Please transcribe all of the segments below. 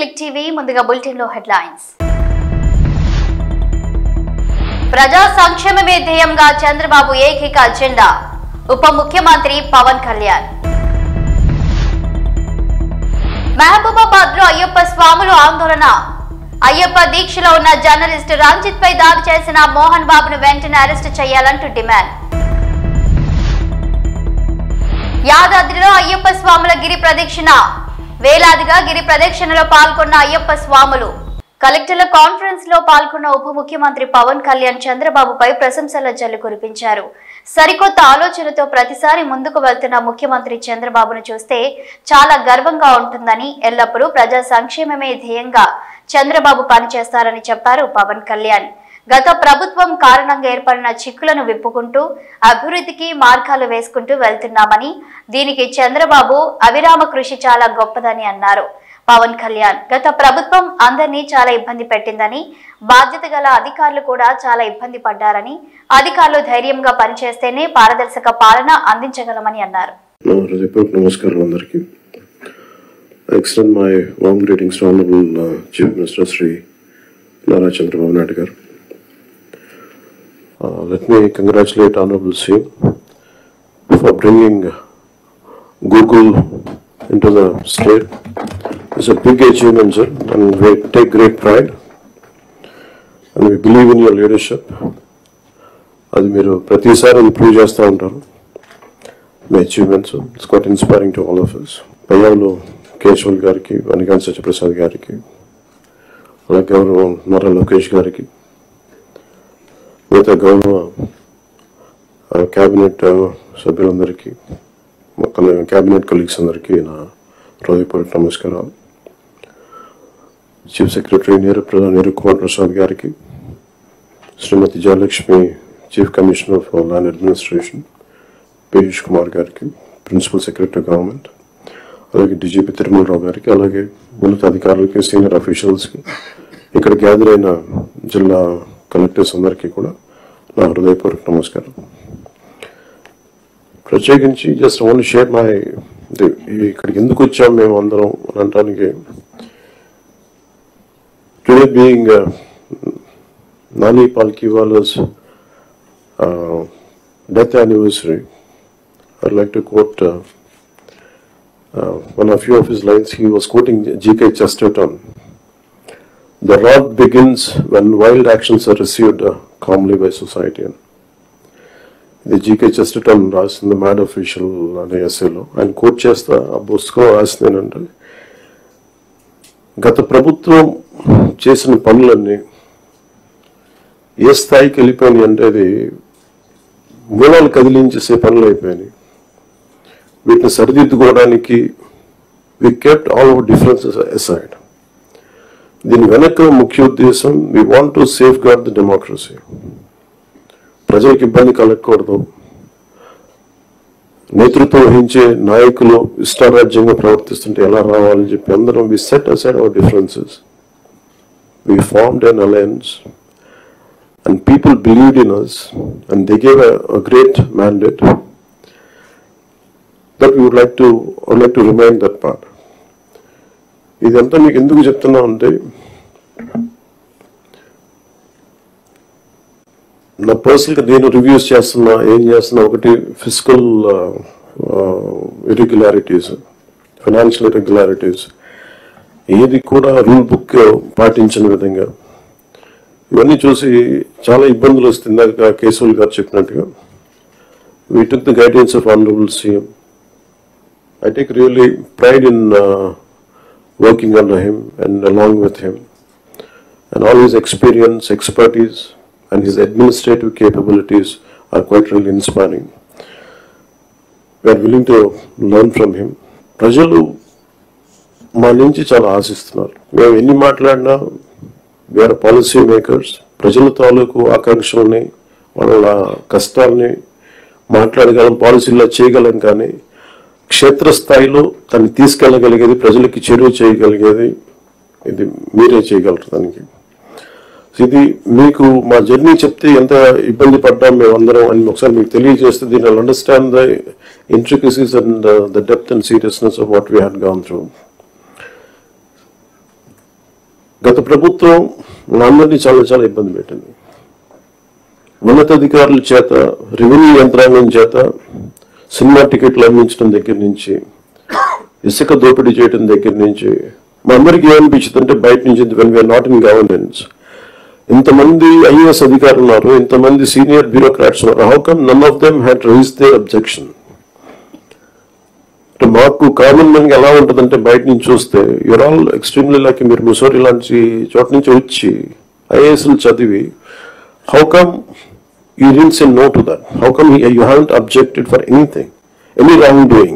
Click TV ముందుగా bulletin లో headlines. ప్రజా సంక్షేమమే ధ్యేయంగా చంద్రబాబు ఏకైక అజెండా. ఉప ముఖ్యమంత్రి పవన్ కళ్యాణ్. మహబూబాబాద్ లో అయ్యప్ప స్వాములు ఆందోళన. అయ్యప్ప దీక్షలో ఉన్న జర్నలిస్ట్ రంజిత్ పై దాడి చేసిన మోహన్ బాబును వెంటనే అరెస్టు చేయాలంటూ డిమాండ్. యాదాద్రిలో అయ్యప్ప స్వాముల గిరి ప్రదక్షిణ. వేలాదిగా గిరి ప్రదక్షిణలో పాల్గొన్న అయ్యప్ప స్వాములు. కలెక్టర్ల కాన్ఫరెన్స్ లో పాల్గొన్న ఉప ముఖ్యమంత్రి పవన్ కళ్యాణ్ చంద్రబాబుపై ప్రశంసల జల్లు కురిపించారు. సరికొత్త ఆలోచనతో ప్రతిసారి ముందుకు వెళ్తున్న ముఖ్యమంత్రి చంద్రబాబును చూస్తే చాలా గర్వంగా ఉంటుందని, ఎల్లప్పుడూ ప్రజా సంక్షేమమే ధ్యేయంగా చంద్రబాబు పనిచేస్తారని చెప్పారు పవన్ కళ్యాణ్. గత ప్రభుత్వం కారణంగా ఏర్పడిన చిక్కులను విప్పుకుంటూ అభివృద్ధికి మార్గాలు వేసుకుంటూ వెళ్తున్నామని, దీనికి చంద్రబాబు అవిరామ కృషి చాలా గొప్పదని అన్నారు పవన్ కళ్యాణ్. గత ప్రభుత్వం అందరినీ చాలా ఇబ్బంది పెట్టిందని, బాధ్యత గల అధికారులు కూడా చాలా ఇబ్బంది పడ్డారని, అధికారులు ధైర్యంగా పనిచేస్తేనే పారదర్శక పాలన అందించగలమని అన్నారు. నమస్కారం అందరికీ. I extend my warm greetings to Honorable Chief Minister Sri Nara Chandrababu Naidu garu. Let me congratulate Honorable CM for bringing Google into the state. It's a big achievement, sir, and we take great pride. And we believe in your leadership. అది మీరు ప్రతిసారి improve చేస్తూ ఉంటారు మీ achievements. It's quite inspiring to all of us. Payyavula Keshav గారికి, వనికాంత్ సత్యప్రసాద్ గారికి, అలాగే గౌరవ నారా లోకేష్ గారికి, మిగతా గౌరవ క్యాబినెట్ సభ్యులందరికీ, క్యాబినెట్ కొలీగ్స్ అందరికీ నా హృదయపూర్వక నమస్కారాలు. చీఫ్ సెక్రటరీ నీరు కుమార్ ప్రసాద్ గారికి, Srimathi Jayalakshmi chief commissioner for land administration Piyush Kumar గారికి, ప్రిన్సిపల్ సెక్రటరీ గవర్నమెంట్, అలాగే డీజీపీ తిరుమలరావు గారికి, అలాగే ఉన్నత అధికారులకి, సీనియర్ అఫీషియల్స్కి, ఇక్కడ గ్యాదర్ అయిన జిల్లా కలెక్టర్స్ అందరికీ కూడా నా హృదయపూర్వక నమస్కారం. ప్రత్యేకించి జస్ట్ ఓన్లీ షేర్ మై ఇక్కడికి ఎందుకు వచ్చాం మేము అందరం అని అనడానికి, today being Nani Palkhivala's death anniversary, I'd like to quote one of few of his lines. He was quoting G.K. Chesterton. The rot begins when wild actions are received calmly by society. The G.K. Chesterton రాసిన mad official అనే ఎస్సేలో ఆయన coat చేస్తా ఆ పుస్తకం రాసిందేనంటే, గత ప్రభుత్వం చేసిన పనులన్నీ ఏ స్థాయికి వెళ్ళిపోయినాయి అంటే అది మూలాలు కదిలించేసే పనులు అయిపోయినాయి. వీటిని సరిదిద్దుకోవడానికి we kept all our differences aside. దీని వెనక ముఖ్య ఉద్దేశం, we want to safeguard the democracy. ప్రజలకు ఇబ్బంది కలగకూడదు, నేతృత్వం వహించే నాయకులు ఇష్టారాజ్యంగా ప్రవర్తిస్తుంటే ఎలా రావాలని చెప్పి అందరం we set aside our differences. We formed an alliance and people believed in us and they gave a great mandate. That we would like to remind that part. ఇదంతా మీకు ఎందుకు చెప్తున్నా అంటే, నా పర్సనల్గా నేను రివ్యూస్ చేస్తున్నా, ఏం చేస్తున్నా, ఒకటి ఫిజికల్ ఇర్రెగ్యులారిటీస్, ఫైనాన్షియల్ ఇర్రెగ్యులారిటీస్, ఏది కూడా రూల్ బుక్ పాటించిన విధంగా ఇవన్నీ చూసి చాలా ఇబ్బందులు వస్తుంది. ఇందాక కేశవల్ గారు చెప్పినట్టుగా we took the guidance of Honorable CM. I take really pride in working under him and along with him, and all his experience, expertise and his administrative capabilities are quite really inspiring. We are willing to learn from him. ప్రజలు మా నుంచి చాలా ఆశిస్తున్నారు. మేము ఎన్ని మాట్లాడినా we are policy makers. ప్రజల తాలూకు ఆకాంక్షల్ని, వాళ్ళ కష్టాలని మాట్లాడగలం, పాలసీల్లో చేయగలం, కానీ క్షేత్రస్థాయిలో తను తీసుకెళ్ళగలిగేది, ప్రజలకి చేరువ చేయగలిగేది ఇది మీరే చేయగలరు. దానికి ఇది మీకు మా జర్నీ చెప్తే ఎంత ఇబ్బంది పడ్డాం మేమందరం అని ఒకసారి మీకు తెలియజేస్తే, దీని understand the intricacies and the depth and seriousness of what we had gone through. గత ప్రభుత్వం అందరినీ చాలా ఇబ్బంది పెట్టింది. ఉన్నతాధికారుల చేత, రెవెన్యూ యంత్రాంగం చేత సినిమా టికెట్లు అందించడం దగ్గర నుంచి, ఇసుక దోపిడీ చేయడం దగ్గర నుంచి మా అందరికీ ఏమనిపించింది అంటే బయట నుంచి when we are not in governance, ఇంతమంది ఐఏఎస్ అధికారులు ఉన్నారు, ఇంతమంది సీనియర్ బ్యూరోక్రాట్స్ ఉన్నారు, how come none of them had raised their objection. మాకు కామన్ మ్యాన్ ఎలా ఉంటుందంటే బయట నుంచి చూస్తే యూఆర్ ఆల్ ఎక్స్ట్రీమ్లీ లక్కీ, మీరు ముసోరి లాంటి చోట నుంచి వచ్చి ఐఏఎస్లు చదివి how come you didn't say no to that? How come you haven't objected for anything, any wrongdoing?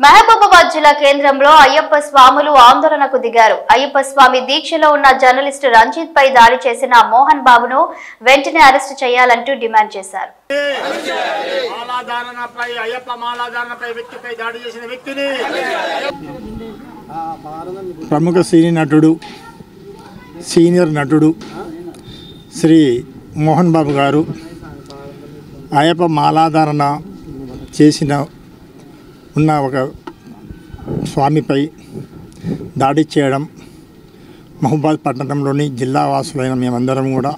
Mahabubabad జిల్లా కేంద్రంలో అయ్యప్ప స్వాములు ఆందోళనకు దిగారు. అయ్యప్ప స్వామి దీక్షలో ఉన్న జర్నలిస్టు రంజిత్ పై దాడి చేసిన మోహన్ బాబును వెంటనే అరెస్టు చేయాలంటూ డిమాండ్ చేశారు. ప్రముఖ సీనియర్ నటుడు శ్రీ మోహన్ బాబు గారు అయ్యప్ప మాలాధారణ చేసిన ఉన్న ఒక స్వామిపై దాడి చేయడం, మహబూబాద్ పట్టణంలోని జిల్లా వాసులైన మేమందరం కూడా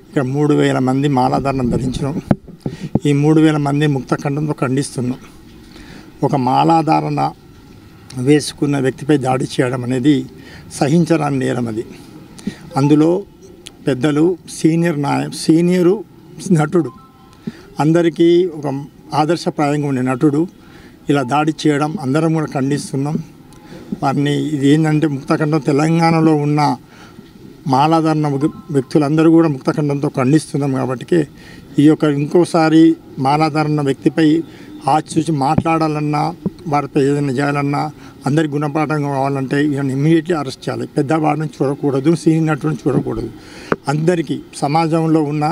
ఇక్కడ 3000 మంది మాలాధారణ ధరించినాం. ఈ 3000 మంది ముక్తఖండంతో ఖండిస్తున్నాం. ఒక మాలాధారణ వేసుకున్న వ్యక్తిపై దాడి చేయడం అనేది సహించరాని నేరం. అది అందులో పెద్దలు, సీనియరు నటుడు, అందరికీ ఒక ఆదర్శప్రాయంగా ఉండే నటుడు ఇలా దాడి చేయడం అందరం కూడా ఖండిస్తున్నాం. వారిని ఇది ఏంటంటే ముక్తఖండం తెలంగాణలో ఉన్న మాలాధారణ వ్యక్తులందరూ కూడా ముక్తఖండంతో ఖండిస్తున్నాం. కాబట్టి ఈ యొక్క ఇంకోసారి మాలాధారణ వ్యక్తిపై చూసి మాట్లాడాలన్నా, వారిపై ఏదైనా చేయాలన్నా, అందరికి గుణపాఠం కావాలంటే ఈయన ఇమ్మీడియట్లీ అరెస్ట్ చేయాలి. పెద్దవాడిని చూడకూడదు, సీనియర్ నటుడిని చూడకూడదు. అందరికీ సమాజంలో ఉన్న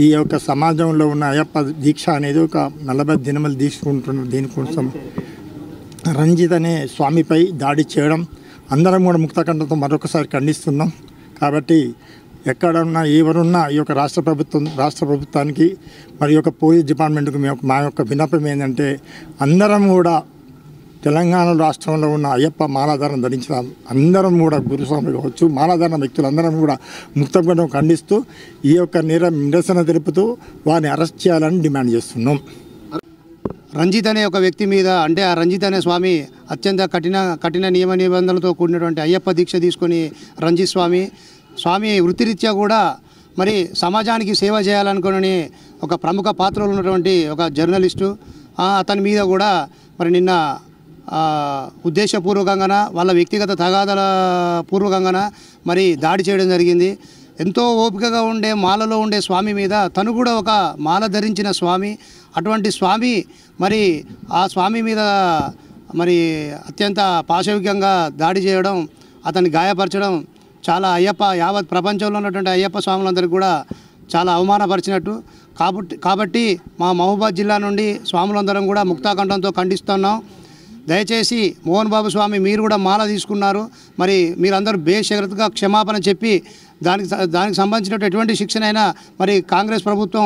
ఈ యొక్క సమాజంలో ఉన్న అయ్యప్ప దీక్ష అనేది ఒక 40 దినములు తీసుకుంటున్నారు. దీనికోసం రంజిత్ అనే స్వామిపై దాడి చేయడం అందరం కూడా ముక్తఖండంతో మరొకసారి ఖండిస్తున్నాం. కాబట్టి ఎక్కడున్నా ఎవరున్నా ఈ యొక్క రాష్ట్ర ప్రభుత్వానికి మరి యొక్క పోలీస్ డిపార్ట్మెంట్కి మా యొక్క విన్నపం ఏంటంటే అందరం కూడా తెలంగాణ రాష్ట్రంలో ఉన్న అయ్యప్ప మాలాధారణ ధరించిన అందరం కూడా గురుస్వామి కావచ్చు, మాలాధారణ వ్యక్తులందరం కూడా ముక్తఖండం ఖండిస్తూ ఈ యొక్క నిరసన తెలుపుతూ వారిని అరెస్ట్ చేయాలని డిమాండ్ చేస్తున్నాం. రంజిత్ అనే ఒక వ్యక్తి మీద, అంటే ఆ రంజిత్ అనే స్వామి అత్యంత కఠిన నియమ నిబంధనలతో కూడినటువంటి అయ్యప్ప దీక్ష తీసుకొని రంజిత్ స్వామి వృత్తిరీత్యా కూడా మరి సమాజానికి సేవ చేయాలనుకుని ఒక ప్రముఖ పాత్రలో ఉన్నటువంటి ఒక జర్నలిస్టు, అతని మీద కూడా మరి నిన్న ఉద్దేశపూర్వకంగా వాళ్ళ వ్యక్తిగత తగాదాల పూర్వకంగా మరి దాడి చేయడం జరిగింది. ఎంతో ఓపికగా ఉండే మాలలో ఉండే స్వామి మీద తను కూడా ఒక మాల ధరించిన స్వామి, అటువంటి స్వామి మరి ఆ స్వామి మీద మరి అత్యంత పాశవికంగా దాడి చేయడం, అతన్ని గాయపరచడం చాలా యావత్ ప్రపంచంలో ఉన్నటువంటి అయ్యప్ప స్వాములందరికీ కూడా చాలా అవమానపరిచినట్టు. కాబట్టి మా మహబూబాద్ జిల్లా నుండి స్వాములందరం కూడా ముక్తాకంఠంతో ఖండిస్తున్నాం. దయచేసి మోహన్ బాబు స్వామి మీరు కూడా మాల తీసుకున్నారు, మరి మీరందరూ బేషరతుగా క్షమాపణ చెప్పి దానికి సంబంధించిన ఎటువంటి శిక్షణ మరి కాంగ్రెస్ ప్రభుత్వం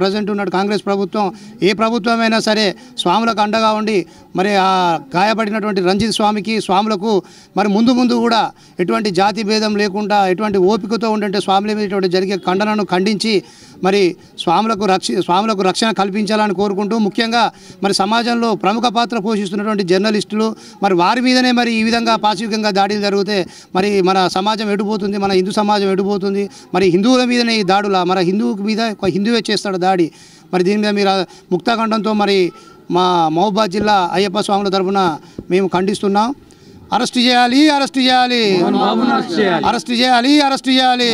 ప్రజెంట్ ఉన్న కాంగ్రెస్ ప్రభుత్వం ఏ ప్రభుత్వమైనా సరే స్వాములకు అండగా ఉండి మరి ఆ గాయపడినటువంటి రంజిత్ స్వాములకు మరి ముందు కూడా ఎటువంటి జాతి భేదం లేకుండా ఎటువంటి ఓపికతో ఉండే స్వాముల మీద జరిగే ఖండనను ఖండించి మరి స్వాములకు రక్షణ కల్పించాలని కోరుకుంటూ, ముఖ్యంగా మరి సమాజంలో ప్రముఖ పాత్ర పోషిస్తున్నటువంటి జర్నలిస్టులు మరి వారి మీదనే మరి ఈ విధంగా పాశవికంగా దాడులు జరిగితే మరి మన సమాజం ఎటుపోతుంది, మన హిందూ సమాజం ఎటుపోతుంది? మరి హిందువుల మీదనే ఈ దాడులా? మన హిందువుకి మీద ఒక హిందువే చేస్తాడు దాడి. మరి దీని మీద మీరు ముక్తాఖండంతో మరి మా మహబూబాద్ జిల్లా అయ్యప్ప స్వాముల తరఫున మేము ఖండిస్తున్నాం. అరెస్ట్ చేయాలి, అరెస్ట్ చేయాలి, అరెస్ట్ చేయాలి, అరెస్ట్ చేయాలి.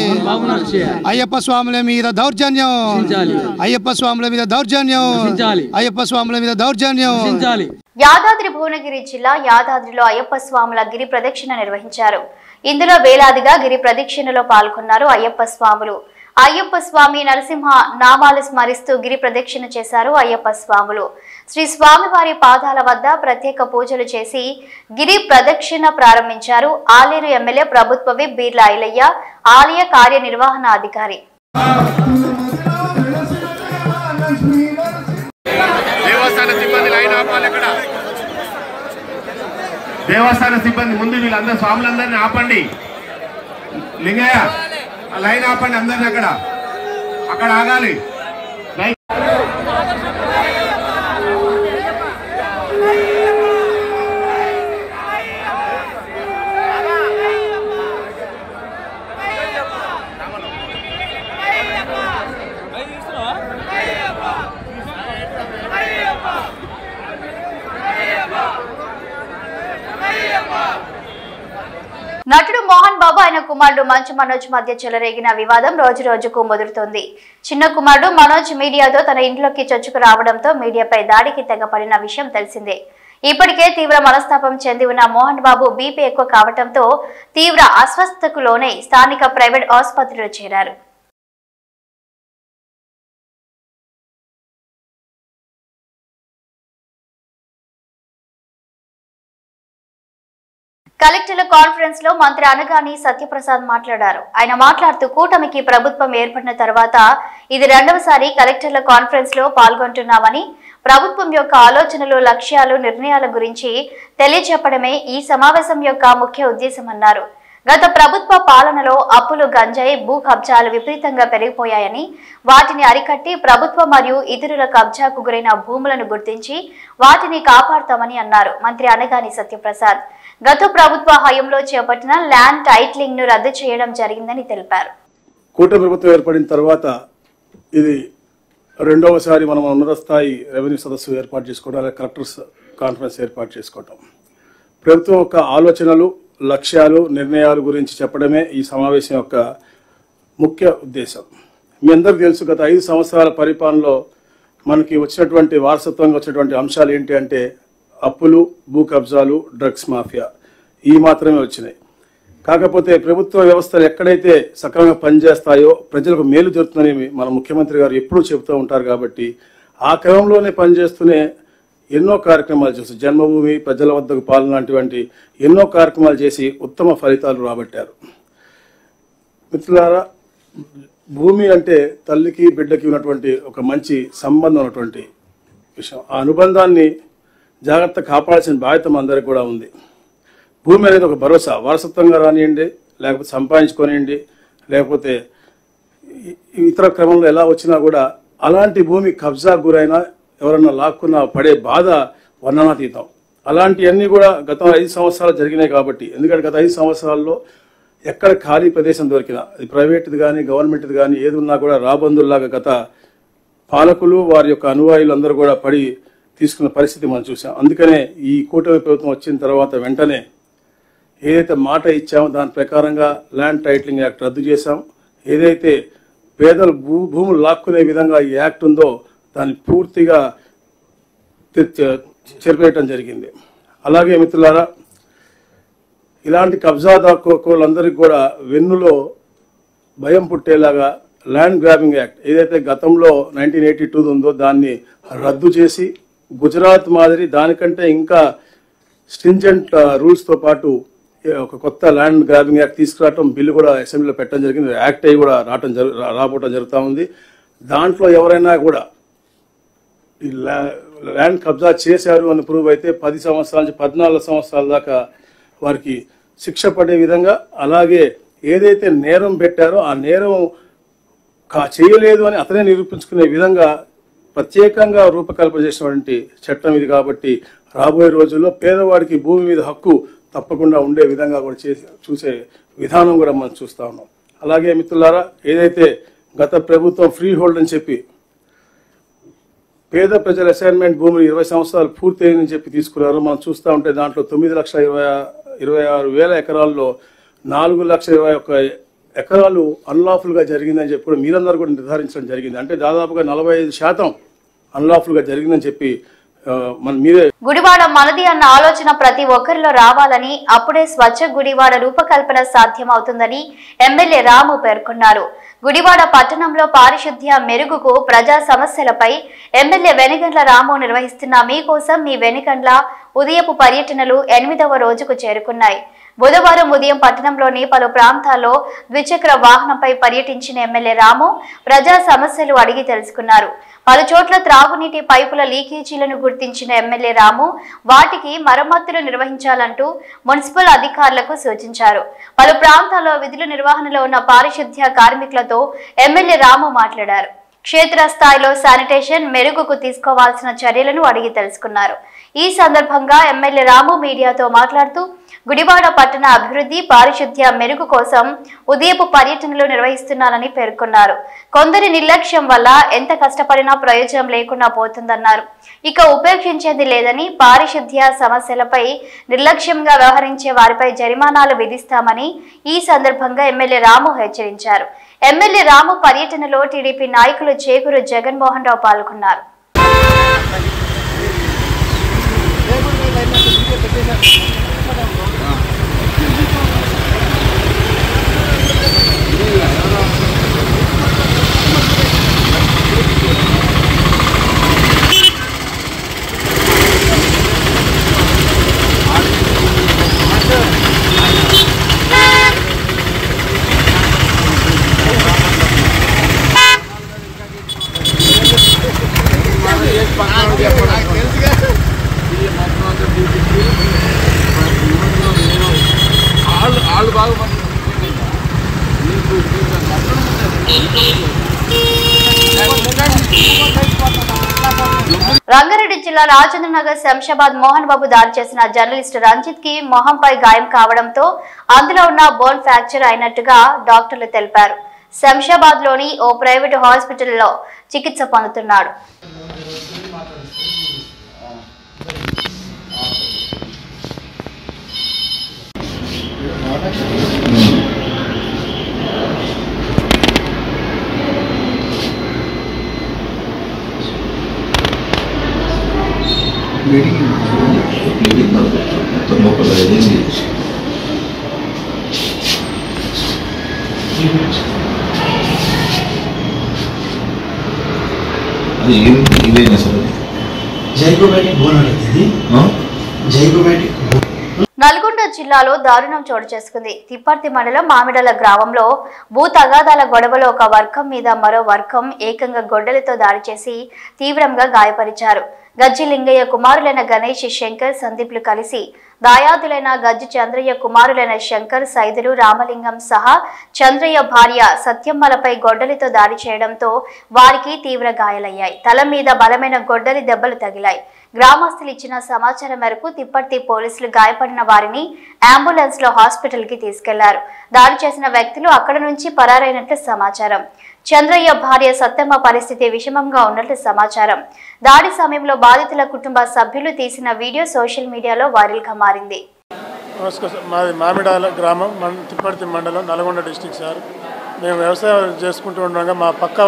అయ్యప్ప స్వాముల మీద దౌర్జన్యం, అయ్యప్ప స్వాముల మీద దౌర్జన్యం, అయ్యప్ప స్వాముల మీద దౌర్జన్యం. యాదాద్రి భువనగిరి జిల్లా యాదాద్రిలో అయ్యప్ప స్వాముల గిరి ప్రదక్షిణ నిర్వహించారు. ఇందులో వేలాదిగా గిరి ప్రదక్షిణలో పాల్గొన్నారు అయ్యప్ప స్వాములు. అయ్యప్ప స్వామి నరసింహ నామాలు స్మరిస్తూ గిరి ప్రదక్షిణ చేశారు అయ్యప్ప స్వాములు. శ్రీ స్వామివారి పాదాల వద్ద ప్రత్యేక పూజలు చేసి గిరి ప్రదక్షిణ ప్రారంభించారు. ఆలేరు ఎమ్మెల్యే ప్రభుత్వ విప్ బీర్ల ఐలయ్య, ఆలయ కార్యనిర్వహణాధికారి. దేవస్థాన సిబ్బంది ముందు వీళ్ళందరూ స్వాములందరినీ ఆపండి. లింగయ్య లైన్ ఆపండి అందరిని అక్కడ ఆగాలి. నటుడు మోహన్ బాబు ఆయన కుమారుడు మంచు మనోజ్ మధ్య చెలరేగిన వివాదం రోజు రోజుకు ముదురుతోంది. చిన్న కుమారుడు మనోజ్ మీడియాతో తన ఇంట్లోకి చొచ్చుకు రావడంతో మీడియాపై దాడికి తెగపడిన విషయం తెలిసిందే. ఇప్పటికే తీవ్ర మనస్తాపం చెంది ఉన్న మోహన్ బాబు బీపీ ఎక్కువ కావడంతో తీవ్ర అస్వస్థతకు లోనై స్థానిక ప్రైవేట్ ఆసుపత్రిలో చేరారు. కలెక్టర్ల కాన్ఫరెన్స్ లో మంత్రి అనగాని సత్యప్రసాద్ మాట్లాడారు. ఆయన మాట్లాడుతూ కూటమికి ప్రభుత్వం ఏర్పడిన తర్వాత ఇది రెండవసారి కలెక్టర్ల కాన్ఫరెన్స్ లో పాల్గొంటున్నామని, ప్రభుత్వం యొక్క ఆలోచనలు, లక్ష్యాలు, నిర్ణయాల గురించి తెలియజెప్పడమే ఈ సమావేశం యొక్క ముఖ్య ఉద్దేశమన్నారు. గత ప్రభుత్వ పాలనలో అప్పులు, గంజాయి, భూ కబ్జాలు విపరీతంగా పెరిగిపోయాయని, వాటిని అరికట్టి ప్రభుత్వ మరియు ఇతరుల కబ్జాకు గురైన భూములను గుర్తించి వాటిని కాపాడుతామని అన్నారు మంత్రి అనగాని సత్యప్రసాద్. గత ప్రభుత్వ హయాంలో చేపట్టిన ల్యాండ్ టైటిలింగ్ ను రద్దు చేయడం జరిగిందని తెలిపారు. కూటమి ప్రభుత్వం ఏర్పడిన తర్వాత ఇది రెండవసారి మనం ఉన్నత స్థాయి రెవెన్యూ సదస్సు ఏర్పాటు చేసుకోవడం, అలాగే కలెక్టర్స్ కాన్ఫరెన్స్ ఏర్పాటు చేసుకోవడం. ప్రభుత్వం యొక్క ఆలోచనలు, లక్ష్యాలు, నిర్ణయాల గురించి చెప్పడమే ఈ సమావేశం యొక్క ముఖ్య ఉద్దేశం. మీ అందరికీ తెలుసు, గత 5 సంవత్సరాల పరిపాలనలో మనకి వచ్చినటువంటి వారసత్వంగా వచ్చినటువంటి అంశాలు ఏంటి అంటే అప్పులు, భూ కబ్జాలు, డ్రగ్స్ మాఫియా, ఈ మాత్రమే వచ్చినాయి. కాకపోతే ప్రభుత్వ వ్యవస్థలు ఎక్కడైతే సక్రమంగా పనిచేస్తాయో ప్రజలకు మేలు జరుగుతుందని మన ముఖ్యమంత్రి గారు ఎప్పుడూ చెబుతూ ఉంటారు. కాబట్టి ఆ క్రమంలోనే పనిచేస్తూనే ఎన్నో కార్యక్రమాలు చేసి జన్మభూమి, ప్రజల వద్దకు పాలన లాంటివంటి ఎన్నో కార్యక్రమాలు చేసి ఉత్తమ ఫలితాలు రాబట్టారు. మిత్రులారా, భూమి అంటే తల్లికి బిడ్డకి ఉన్నటువంటి ఒక మంచి సంబంధం ఉన్నటువంటి విషయం. ఆ అనుబంధాన్ని జాగ్రత్త కాపాడాల్సిన బాధ్యత అందరికి కూడా ఉంది. భూమి అనేది ఒక భరోసా, వారసత్వంగా రానియండి, లేకపోతే సంపాదించుకోనియండి, లేకపోతే ఇతర క్రమంలో ఎలా వచ్చినా కూడా అలాంటి భూమి కబ్జా గురైనా, ఎవరన్నా లాక్కున్నా పడే బాధ వర్ణనాతీతం. అలాంటివన్నీ కూడా గత 5 సంవత్సరాలు జరిగినాయి. కాబట్టి ఎందుకంటే గత 5 సంవత్సరాల్లో ఎక్కడ ఖాళీ ప్రదేశం దొరికినా, అది ప్రైవేట్ది కానీ గవర్నమెంట్ది కానీ ఏది ఉన్నా కూడా రాబందుల్లాగా గత పాలకులు, వారి యొక్క అనువాయులు అందరూ కూడా పడి తీసుకున్న పరిస్థితి మనం చూసాం. అందుకనే ఈ కూటమి ప్రభుత్వం వచ్చిన తర్వాత వెంటనే ఏదైతే మాట ఇచ్చామో దాని ప్రకారంగా ల్యాండ్ టైటిలింగ్ యాక్ట్ రద్దు చేశాం. ఏదైతే పేదలు భూములు లాక్కునే విధంగా ఈ యాక్ట్ ఉందో దాన్ని పూర్తిగా చెరిపేయటం జరిగింది. అలాగే మిత్రులారా, ఇలాంటి కబ్జాదారులందరికీ కూడా వెన్నులో భయం పుట్టేలాగా ల్యాండ్ గ్రాబింగ్ యాక్ట్ ఏదైతే గతంలో 1982 ఉందో దాన్ని రద్దు చేసి గుజరాత్ మాదిరి దానికంటే ఇంకా స్ట్రింజెంట్ రూల్స్తో పాటు ఒక కొత్త ల్యాండ్ గ్రాబింగ్ యాక్ట్ తీసుకురావటం, బిల్లు కూడా అసెంబ్లీలో పెట్టడం జరిగింది. యాక్ట్ అయ్యి కూడా రాబోవటం జరుగుతూ ఉంది. దాంట్లో ఎవరైనా కూడా ఈ ల్యాండ్ కబ్జా చేశారు అని ప్రూవ్ అయితే 10 సంవత్సరాల నుంచి 14 సంవత్సరాల దాకా వారికి శిక్ష పడే విధంగా, అలాగే ఏదైతే నేరం పెట్టారో ఆ నేరం చేయలేదు అని అతనే నిరూపించుకునే విధంగా ప్రత్యేకంగా రూపకల్పన చేసినటువంటి చట్టం ఇది. కాబట్టి రాబోయే రోజుల్లో పేదవాడికి భూమి మీద హక్కు తప్పకుండా ఉండే విధంగా కూడా చూసే విధానం కూడా మనం చూస్తా ఉన్నాం. అలాగే మిత్రులారా, ఏదైతే గత ప్రభుత్వం ఫ్రీ హోల్డ్ అని చెప్పి పేద ప్రజల అసైన్మెంట్ భూములు 20 సంవత్సరాలు పూర్తి అయిందని చెప్పి తీసుకున్నారు. మనం చూస్తూ ఉంటే దాంట్లో 9,26,000 ఎకరాల్లో 4,21,000 ఎకరాలు అన్లాఫుల్ గా జరిగిందని చెప్పి కూడా మీరందరూ కూడా నిర్ధారించడం జరిగింది. అంటే దాదాపుగా 45% అన్లాఫుల్ గా జరిగిందని చెప్పి మీరే. గుడివాడ మనది అన్న ఆలోచన ప్రతి ఒక్కరిలో రావాలని, అప్పుడే స్వచ్ఛ గుడివాడ రూపకల్పన సాధ్యమవుతుందని ఎమ్మెల్యే రాము పేర్కొన్నారు. గుడివాడ పట్టణంలో పారిశుద్ధ్య మెరుగుకు, ప్రజా సమస్యలపై ఎమ్మెల్యే వెనిగండ్ల రాము నిర్వహిస్తున్న మీకోసం మీ వెనిగండ్ల ఉదయపు పర్యటనలు 8వ రోజుకు చేరుకున్నాయి. బుధవారం ఉదయం పట్టణంలోని పలు ప్రాంతాల్లో ద్విచక్ర వాహనంపై పర్యటించిన ఎమ్మెల్యే రాము ప్రజా సమస్యలు అడిగి తెలుసుకున్నారు. పలు చోట్ల త్రాగునీటి పైపుల లీకేజీలను గుర్తించిన ఎమ్మెల్యే రాము వాటికి మరమ్మతులు నిర్వహించాలంటూ మున్సిపల్ అధికారులకు సూచించారు. పలు ప్రాంతాల్లో విధుల నిర్వహణలో ఉన్న పారిశుద్ధ్య కార్మికులతో ఎమ్మెల్యే రాము మాట్లాడారు. క్షేత్రస్థాయిలో శానిటేషన్ మెరుగుకు తీసుకోవాల్సిన చర్యలను అడిగి తెలుసుకున్నారు. ఈ సందర్భంగా ఎమ్మెల్యే రాము మీడియాతో మాట్లాడుతూ గుడివాడ పట్టణ అభివృద్ధి పారిశుద్ధ్య మెరుగు కోసం ఉదయపు పర్యటనలు నిర్వహిస్తున్నారని పేర్కొన్నారు. కొందరి నిర్లక్ష్యం వల్ల ఎంత కష్టపడినా ప్రయోజనం లేకుండా పోతుందన్నారు. ఇక ఉపేక్షించేది లేదని, పారిశుద్ధ్య సమస్యలపై నిర్లక్ష్యంగా వ్యవహరించే వారిపై జరిమానాలు విధిస్తామని ఈ సందర్భంగా ఎమ్మెల్యే రాము హెచ్చరించారు. ఎమ్మెల్యే రాము పర్యటనలో టీడీపీ నాయకులు చేకూరు జగన్మోహన్ రావు పాల్గొన్నారు. రంగారెడ్డి జిల్లా రాజేంద్రనగర్ శంషాబాద్ మోహన్ బాబు దాడి చేసిన జర్నలిస్ట్ రంజిత్ కి మొహంపై గాయం కావడంతో అందులో ఉన్న బోన్ ఫ్రాక్చర్ అయినట్టుగా డాక్టర్లు తెలిపారు. శంషాబాద్ లోని ఓ ప్రైవేటు హాస్పిటల్లో చికిత్స పొందుతున్నాడు. అది ఇదేనా సార్? జైకోబయాటిక్ బోన్ అనేది జైకోబయాటిక్. నల్గొండ జిల్లాలో దారుణం చోటు చేసుకుంది. తిప్పర్తి మండలం మామిడాల గ్రామంలో భూ తగాదాల గొడవలో ఒక వర్గం మీద మరో వర్గం ఏకంగా గొడ్డలతో దాడి చేసి తీవ్రంగా గాయపరిచారు. గజ్జి లింగయ్య కుమారులైన గణేష్, శంకర్, సందీప్లు కలిసి దాయాదులైన గజ్జి చంద్రయ్య కుమారులైన శంకర్, సైదులు, రామలింగం సహా చంద్రయ్య భార్య సత్యమ్మలపై గొడ్డలితో దాడి చేయడంతో వారికి తీవ్ర గాయాలయ్యాయి. తల మీద బలమైన గొడ్డలి దెబ్బలు తగిలాయి. గ్రామస్తులు ఇచ్చిన సమాచారం మేరకు తిప్పర్తి పోలీసులు గాయపడిన వారిని అంబులెన్స్ లో హాస్పిటల్ కి తీసుకెళ్లారు. దాడి చేసిన వ్యక్తులు అక్కడ నుంచి పరారైనట్లు సమాచారం. చంద్రయ్య భార్య సత్తమ్మ పరిస్థితి విషమంగా ఉన్నట్లు సమాచారం. దాడి సమయంలో బాధితుల కుటుంబ సభ్యులు తీసిన వీడియో సోషల్ మీడియాలో వైరల్ గా మారింది. మాది మామిడాల గ్రామం, తిప్పర్తి మండలం, నల్గొండ డిస్టిక్ సార్. మేము వ్యవసాయం చేసుకుంటూ ఉండగా మా పక్క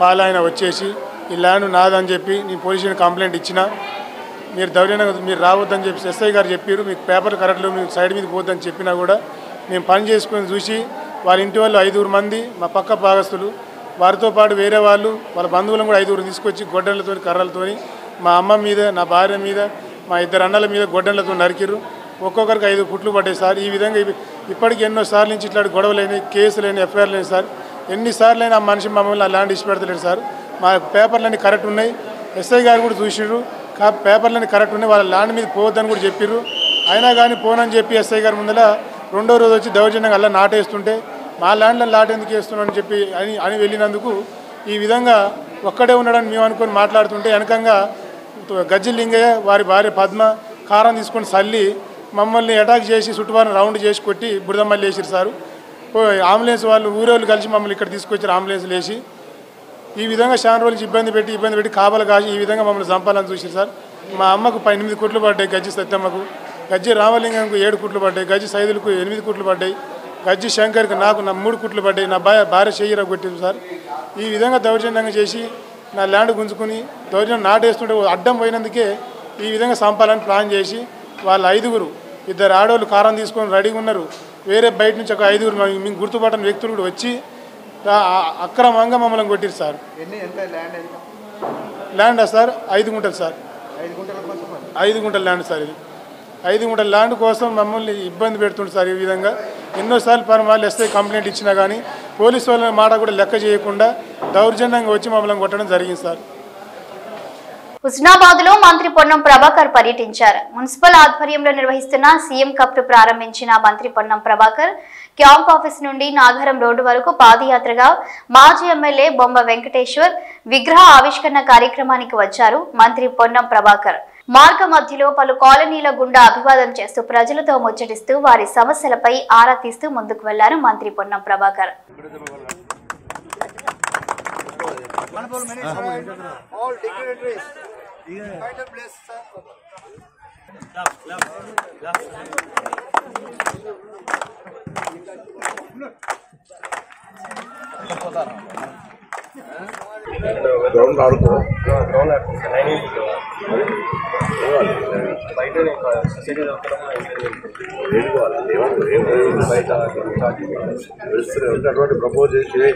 పాలైన వచ్చేసి ఈ ల్యాండ్ నాదని చెప్పి నేను పోలీసుని కంప్లైంట్ ఇచ్చినా మీరు దౌర్జన్యంగా మీరు రావద్దని చెప్పి ఎస్ఐ గారు చెప్పారు. మీకు పేపర్ కరెక్ట్లో మీకు సైడ్ మీద పోద్దని చెప్పినా కూడా మేము పని చేసుకుని చూసి వాళ్ళ ఇంటి వాళ్ళు 5 మంది మా పక్క భాగస్తులు, వారితో పాటు వేరే వాళ్ళు వాళ్ళ బంధువులను కూడా 5 తీసుకొచ్చి గొడ్డలతో కర్రలతో మా అమ్మ మీద, నా భార్య మీద, మా 2 అన్నల మీద గొడ్డలతో నరికిరు. ఒక్కొక్కరికి 5 పుట్లు పడ్డాయి సార్. ఈ విధంగా ఇప్పటికి ఎన్నోసార్లు నుంచి ఇట్లాంటి గొడవలైనాయి, కేసులైనా, ఎఫ్ఐఆర్లు సార్. ఎన్నిసార్లైనా ఆ మనిషి మమ్మల్ని ఆ ల్యాండ్ ఇచ్చిపెడతలేడు సార్. మా పేపర్లన్నీ కరెక్ట్ ఉన్నాయి. ఎస్ఐ గారు కూడా చూసిర్రు, పేపర్లన్నీ కరెక్ట్ ఉన్నాయి. వాళ్ళ ల్యాండ్ మీద పోవద్దని కూడా చెప్పిర్రు. అయినా కానీ పోనని చెప్పి ఎస్ఐ గారి ముందర 2వ రోజు వచ్చి దౌర్జన్యంగా అలా నాటేస్తుంటే మా ల్యాండ్లో నాటు ఎందుకు వేస్తున్నామని చెప్పి అని వెళ్ళినందుకు ఈ విధంగా ఒక్కడే ఉన్నాడని మేము అనుకొని మాట్లాడుతుంటే వెనకంగా గజ్జి లింగయ్య, వారి భార్య పద్మ కారం తీసుకొని చల్లి మమ్మల్ని అటాక్ చేసి చుట్టువారిని రౌండ్ చేసి కొట్టి బురదమల్లి వేసిరు సారు. అంబులెన్స్ వాళ్ళు ఊరోళ్ళు కలిసి మమ్మల్ని ఇక్కడ తీసుకొచ్చారు. అంబులెన్స్ లేచి ఈ విధంగా చాలా రోజులు ఇబ్బంది పెట్టి కాపలు కాసి ఈ విధంగా మమ్మల్ని చంపాలని చూసారు సార్. మా అమ్మకు 8 కుట్లు పడ్డాయి, గజ్జి సత్యమ్మకు, గజ్జి రామలింగంకు 7 కుట్లు పడ్డాయి, గజ్జి సైదులకు 8 కుట్లు పడ్డాయి, గజ్జి శంకర్కి నాకు 3 కుట్లు పడ్డాయి. నా భార్య చెయ్యిరా కొట్టింది సార్. ఈ విధంగా దౌర్జన్యంగా చేసి నా ల్యాండ్ గుంజుకుని దౌర్జన్యం నాటేస్తుంటే అడ్డం పోయినందుకే ఈ విధంగా చంపాలని ప్లాన్ చేసి వాళ్ళ 5 2 ఆడవాళ్ళు కారం తీసుకొని రెడీగా ఉన్నారు. వేరే బయట నుంచి ఒక 5 మేము గుర్తుపట్టని వ్యక్తులు కూడా వచ్చి అక్రమంగా మమ్మల్ని కొట్టిరు సార్. ల్యాండ్ సార్ 5 గుంటలు సార్, 5 గుంటల ల్యాండ్ సార్. ఇది 5 గుంటల ల్యాండ్ కోసం మమ్మల్ని ఇబ్బంది పెడుతుంది సార్. ఈ విధంగా ఎన్నోసార్లు పరమాలు ఎస్ఐ కంప్లైంట్ ఇచ్చినా కానీ పోలీసు వాళ్ళ మాట కూడా లెక్క చేయకుండా దౌర్జన్యంగా వచ్చి మమ్మల్ని కొట్టడం జరిగింది సార్. హుస్నాబాద్ లో మంత్రి పొన్నం ప్రభాకర్ పర్యటించారు. మున్సిపల్ ఆధ్వర్యంలో నిర్వహిస్తున్న సీఎం కప్ ప్రారంభించిన మంత్రి పొన్నం ప్రభాకర్ క్యాంప్ ఆఫీస్ నుండి నాగరం రోడ్డు వరకు పాదయాత్రగా మాజీ ఎమ్మెల్యే బొమ్మ వెంకటేశ్వర్ విగ్రహ ఆవిష్కరణ కార్యక్రమానికి వచ్చారు. మంత్రి పొన్నం ప్రభాకర్ మార్గ మధ్యలో పలు కాలనీల గుండా అభివాదం చేస్తూ ప్రజలతో ముచ్చటిస్తూ వారి సమస్యలపై ఆరా తీస్తూ ముందుకు వెళ్లారు మంత్రి పొన్నం ప్రభాకర్. ప్రపోజ్ చేసి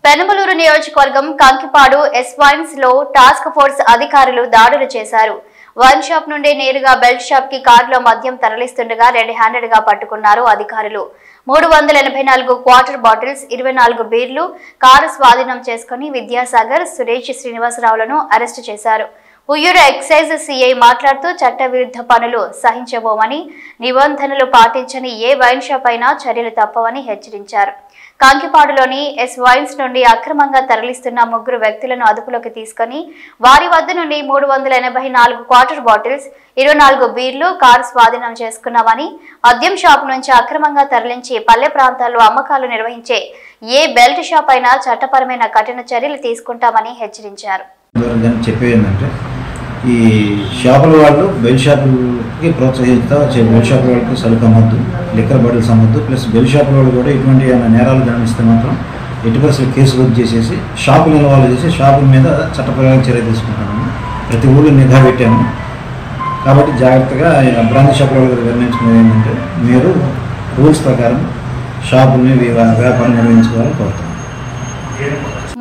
పెనమలూరు నియోజకవర్గం కంకిపాడు ఎస్వైన్స్ లో టాస్క్ ఫోర్స్ అధికారులు దాడులు చేశారు. వైన్ షాప్ నుండి నేరుగా బెల్ట్ షాప్ కి కారులో మద్యం తరలిస్తుండగా రెడ్ హ్యాండెడ్ గా పట్టుకున్నారు అధికారులు. 384 క్వార్టర్ బాటిల్స్, 24 బీర్లు కారు స్వాధీనం చేసుకుని విద్యాసాగర్, సురేష్, శ్రీనివాసరావులను అరెస్టు చేశారు. ఉయ్యూరు ఎక్సైజ్ సిఐ మాట్లాడుతూ చట్టవిరుద్ధ పనులు సహించబోమని, నిబంధనలు పాటించని ఏ వైన్ షాప్ అయినా చర్యలు తప్పవని హెచ్చరించారు. కాంకిపాడులోని ఎస్ వైన్స్ నుండి అక్రమంగా తరలిస్తున్న 3 వ్యక్తులను అదుపులోకి తీసుకుని వారి వద్ద నుండి 384 క్వార్టర్ బాటిల్స్, 24 బీర్లు కారు స్వాధీనం చేసుకున్నామని, మద్యం షాప్ నుంచి అక్రమంగా తరలించి పల్లె ప్రాంతాల్లో అమ్మకాలు నిర్వహించే ఏ బెల్ట్ షాప్ అయినా చట్టపరమైన కఠిన చర్యలు తీసుకుంటామని హెచ్చరించారు. ఈ షాపుల వాళ్ళు బెల్ షాపులకి ప్రోత్సహిస్తా బెల్ షాపుల వాళ్ళకి సరుకు అమ్మద్దు, లిక్కర్ బాటిల్స్ అమ్మద్దు. ప్లస్ బెల్ షాపుల వాళ్ళు కూడా ఇటువంటి ఏమైనా నేరాలు గమనిస్తే మాత్రం ఎట్టి పరిస్థితులు కేసు రద్దు చేసేసి షాపులు ఇన్వాల్వ్ చేసి షాపుల మీద చట్టపరమైన చర్య తీసుకుంటాము. ప్రతి ఊళ్ళో నిఘా పెట్టాము. కాబట్టి జాగ్రత్తగా బ్రాంచ్ షాపుల వాళ్ళు నిర్ణయించుకునేది ఏంటంటే మీరు రూల్స్ ప్రకారం షాపుల్ని వ్యాపారం నిర్వహించుకోవాలని కోరుతాం.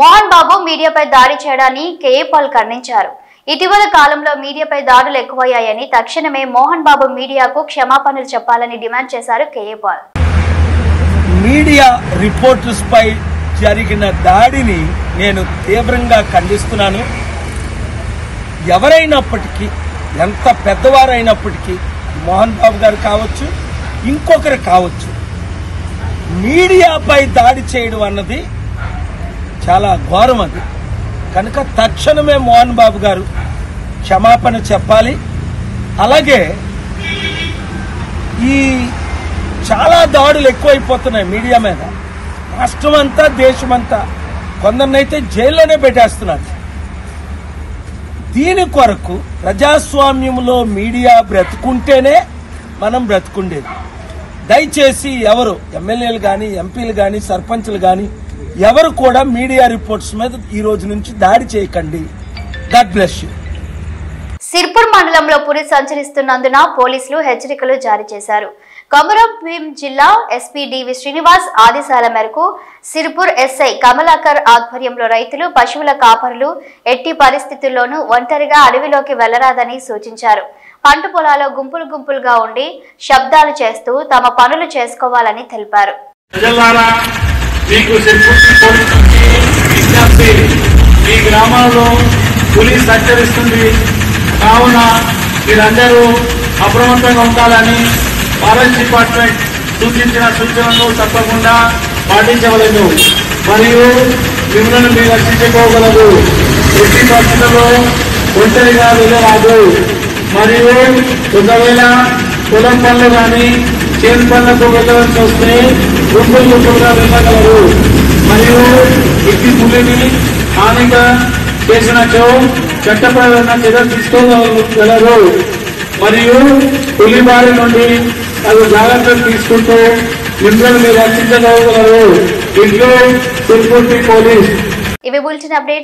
మోహన్ బాబు మీడియాపై దాడి చేయడాన్ని కేఏ పాల్ ఖండించారు. ఇటీవల కాలంలో మీడియాపై దాడులు ఎక్కువయ్యాయని, తక్షణమే మోహన్ బాబు మీడియాకు క్షమాపణలు చెప్పాలని డిమాండ్ చేశారు కేఏ పాల్. మీడియా రిపోర్టర్స్ పై జరిగిన దాడిని నేను తీవ్రంగా ఖండిస్తున్నాను. ఎవరైనప్పటికీ, ఎంత పెద్దవారైనప్పటికీ, మోహన్ బాబు గారు కావచ్చు, ఇంకొకరు కావచ్చు, మీడియాపై దాడి చేయడం అన్నది చాలా ఘోరం. అది కనుక తక్షణమే మోహన్ బాబు గారు క్షమాపణ చెప్పాలి. అలాగే ఈ చాలా దాడులు ఎక్కువైపోతున్నాయి మీడియా మీద. రాష్ట్రం అంతా, దేశమంతా, కొందరినైతే జైల్లోనే పెట్టేస్తున్నారు. దీని కొరకు ప్రజాస్వామ్యంలో మీడియా బ్రతుకుంటేనే మనం బ్రతుకుండేది. దయచేసి ఎవరు ఎమ్మెల్యేలు కానీ, ఎంపీలు కానీ, సర్పంచ్లు కానీ ఎవరు కూడా మీడియా రిపోర్ట్స్ మీద ఈ రోజు నుంచి దాడి చేయకండి. God bless you. సిర్పూర్ మండలంలో పులి సంచరిస్తున్నందున పోలీసులు హెచ్చరికలు జారీ చేశారు. కొమరంభీం జిల్లా ఎస్పీ డివి శ్రీనివాస్ ఆదేశాల మేరకు సిర్పూర్ ఎస్ఐ కమలాకర్ ఆధ్వర్యంలో రైతులు, పశువుల కాపరులు ఎట్టి పరిస్థితుల్లోనూ ఒంటరిగా అడవిలోకి వెళ్లరాదని సూచించారు. పంట పొలాల్లో గుంపులు గుంపులుగా ఉండి శబ్దాలు చేస్తూ తమ పనులు చేసుకోవాలని తెలిపారు. ఈ గ్రామాల్లో పులి సంచరిస్తుంది కావున మీరందరూ అప్రమత్తంగా ఉండాలని ఫారెస్ట్ డిపార్ట్మెంట్ సూచించిన సూచనలు తప్పకుండా పాటించవలెను మరియు మిమ్మల్ని మీరు రక్షించుకోగలరు. ఎట్టి పరిస్థితుల్లో ఒంటరిగా వెళ్ళరాదు. మరియు ఒకవేళ పొలం పనులు కానీ చేను పనులకు వెళ్ళవలసి వస్తే గుంపులు గుంపులుగా వెళ్ళగలరు. మరియు ఇట్టి పులిని హానిగా చేసినచో చట్టపరమైన చర్యలు తీసుకోగలరు మరియు పులి బారి నుండి అది జాగ్రత్తలు తీసుకుంటూ మిమ్మల్ని మీరు రక్షించగలరు. ఇంట్లో సిర్పూర్తి పోలీస్. ఇవి బులెటిన్ అప్డేట్స్.